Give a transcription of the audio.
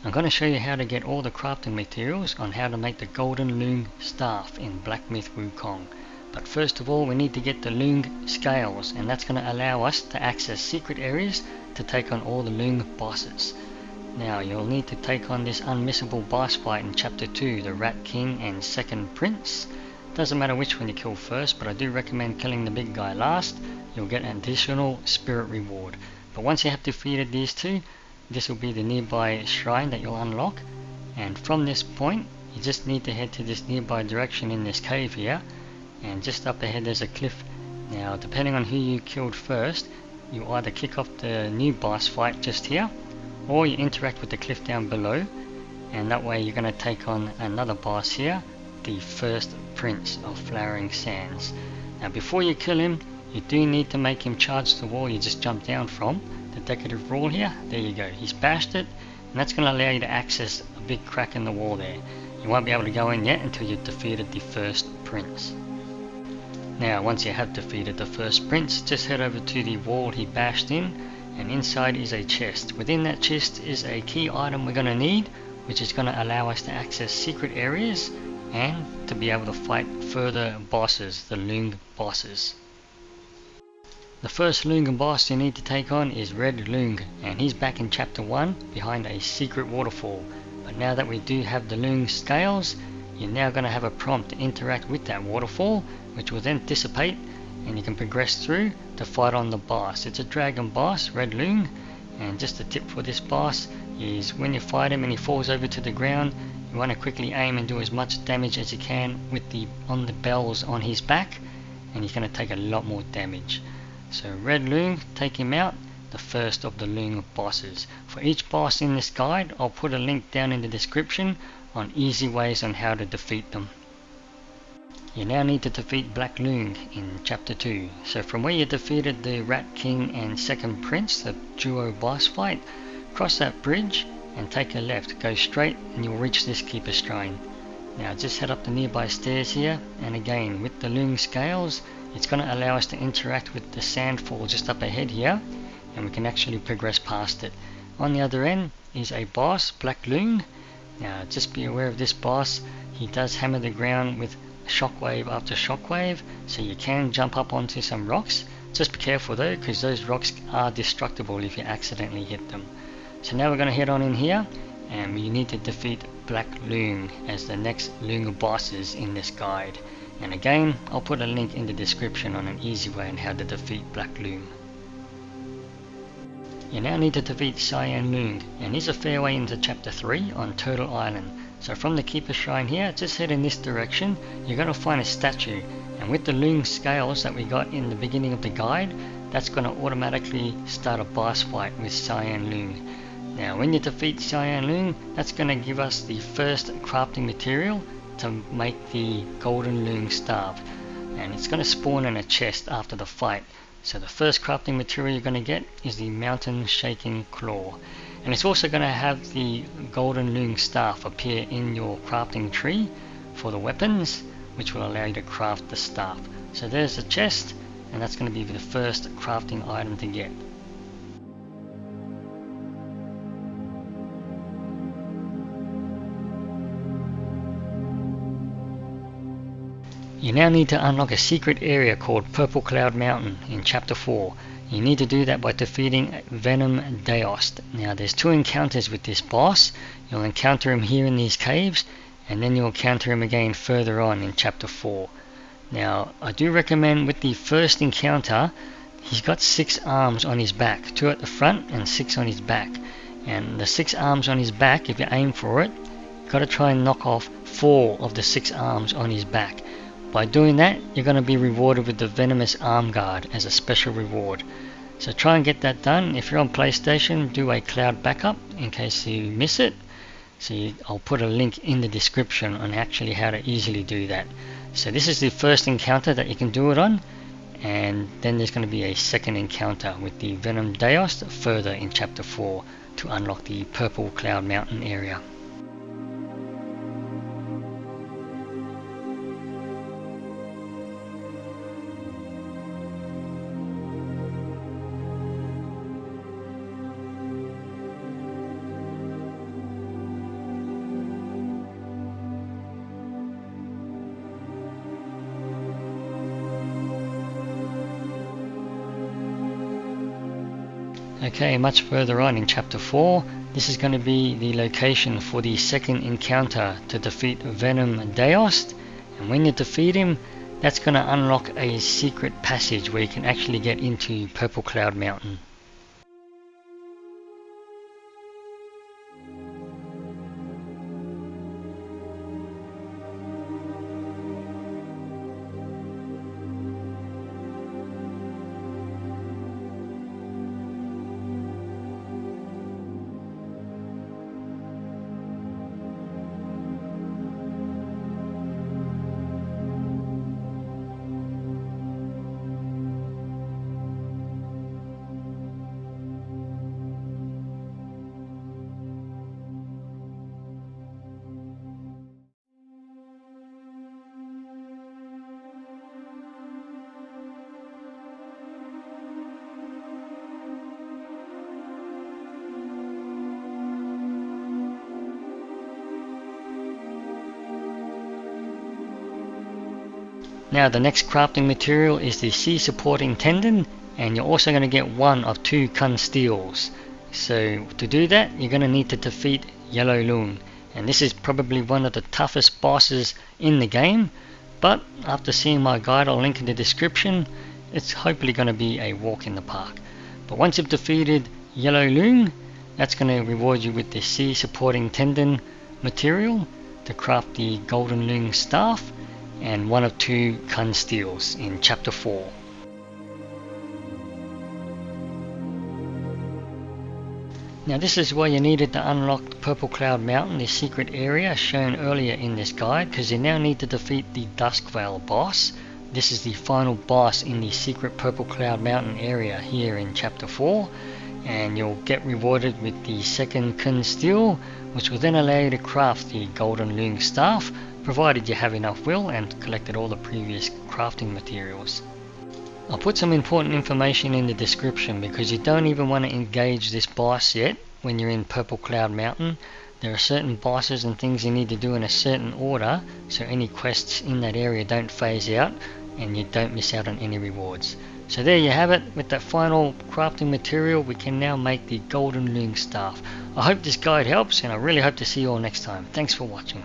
I'm going to show you how to get all the crafting materials on how to make the Golden Loong Staff in Black Myth Wukong. But first of all, we need to get the Loong Scales, and that's going to allow us to access secret areas to take on all the Loong bosses. Now you'll need to take on this unmissable boss fight in Chapter 2, the Rat King and Second Prince. Doesn't matter which one you kill first, but I do recommend killing the big guy last. You'll get an additional spirit reward. But once you have defeated these two, this will be the nearby shrine that you'll unlock. And from this point, you just need to head to this nearby direction in this cave here. And just up ahead there's a cliff. Now depending on who you killed first, you either kick off the new boss fight just here, or you interact with the cliff down below, and that way you're going to take on another boss here, the first Prince of Flowering Sands. Now before you kill him, you do need to make him charge the wall you just jumped down from, the decorative wall here. There you go, he's bashed it, and that's going to allow you to access a big crack in the wall there. You won't be able to go in yet until you've defeated the first Prince. Now once you have defeated the first Prince, just head over to the wall he bashed in, and inside is a chest. Within that chest is a key item we're going to need, which is going to allow us to access secret areas and to be able to fight further bosses, the Loong bosses. The first Loong boss you need to take on is Red Loong, and he's back in Chapter 1 behind a secret waterfall. But now that we do have the Loong Scales, you're now going to have a prompt to interact with that waterfall, which will then dissipate, and you can progress through to fight on the boss. It's a dragon boss, Red Loong, and just a tip for this boss is when you fight him and he falls over to the ground, you want to quickly aim and do as much damage as you can with on the bells on his back, and he's going to take a lot more damage. So Red Loong, take him out, the first of the Loong bosses. For each boss in this guide, I'll put a link down in the description on easy ways on how to defeat them. You now need to defeat Black Loong in Chapter 2. So from where you defeated the Rat King and Second Prince, the duo boss fight, cross that bridge and take a left, go straight and you'll reach this Keeper Shrine. Now just head up the nearby stairs here, and again with the Loong Scales, it's going to allow us to interact with the sandfall just up ahead here, and we can actually progress past it. On the other end is a boss, Black Loong. Now just be aware of this boss, he does hammer the ground with shockwave after shockwave, so you can jump up onto some rocks. Just be careful though, because those rocks are destructible if you accidentally hit them. So now we're going to head on in here, and you need to defeat Black Loong as the next Loong bosses in this guide. And again, I'll put a link in the description on an easy way on how to defeat Black Loong. You now need to defeat Cyan Loong, and he's a fair way into Chapter 3 on Turtle Island. So from the Keeper Shrine here, just head in this direction, you're going to find a statue, and with the Loong Scales that we got in the beginning of the guide, that's going to automatically start a boss fight with Cyan Loong. Now when you defeat Cyan Loong, that's going to give us the first crafting material to make the Golden Loong Staff, and it's going to spawn in a chest after the fight. So the first crafting material you're going to get is the Mountain Shaking Claw, and it's also going to have the Golden Loong Staff appear in your crafting tree for the weapons, which will allow you to craft the staff. So there's the chest, and that's going to be the first crafting item to get. You now need to unlock a secret area called Purple Cloud Mountain in Chapter 4. You need to do that by defeating Venom Daoist. Now there's two encounters with this boss. You'll encounter him here in these caves, and then you'll encounter him again further on in Chapter 4. Now I do recommend with the first encounter, he's got 6 arms on his back, 2 at the front and 6 on his back. And the 6 arms on his back, if you aim for it, you've got to try and knock off 4 of the 6 arms on his back. By doing that, you're going to be rewarded with the Venomous Arm Guard as a special reward. So try and get that done. If you're on PlayStation, do a cloud backup in case you miss it. So I'll put a link in the description on actually how to easily do that. So this is the first encounter that you can do it on, and then there's going to be a second encounter with the Venom Daoist further in Chapter 4 to unlock the Purple Cloud Mountain area. Okay, much further on in chapter 4, this is going to be the location for the second encounter to defeat Venom Daoist, and when you defeat him, that's going to unlock a secret passage where you can actually get into Purple Cloud Mountain. Now the next crafting material is the sea supporting tendon, and you're also going to get one of 2 Kun Steels. So to do that, you're going to need to defeat Yellow Loong, and this is probably one of the toughest bosses in the game, but after seeing my guide I'll link in the description, it's hopefully going to be a walk in the park. But once you've defeated Yellow Loong, that's going to reward you with the sea supporting tendon material to craft the Golden Loong Staff and one of 2 Kun Steels in chapter 4. Now this is why you needed to unlock Purple Cloud Mountain, this secret area shown earlier in this guide, because you now need to defeat the Duskveil Boss. This is the final boss in the secret Purple Cloud Mountain area here in chapter 4, and you'll get rewarded with the second Kun Steel, which will then allow you to craft the Golden Loong Staff, provided you have enough will and collected all the previous crafting materials. I'll put some important information in the description because you don't even want to engage this boss yet when you're in Purple Cloud Mountain. There are certain bosses and things you need to do in a certain order, so any quests in that area don't phase out and you don't miss out on any rewards. So there you have it. With that final crafting material, we can now make the Golden Loong Staff. I hope this guide helps, and I really hope to see you all next time. Thanks for watching.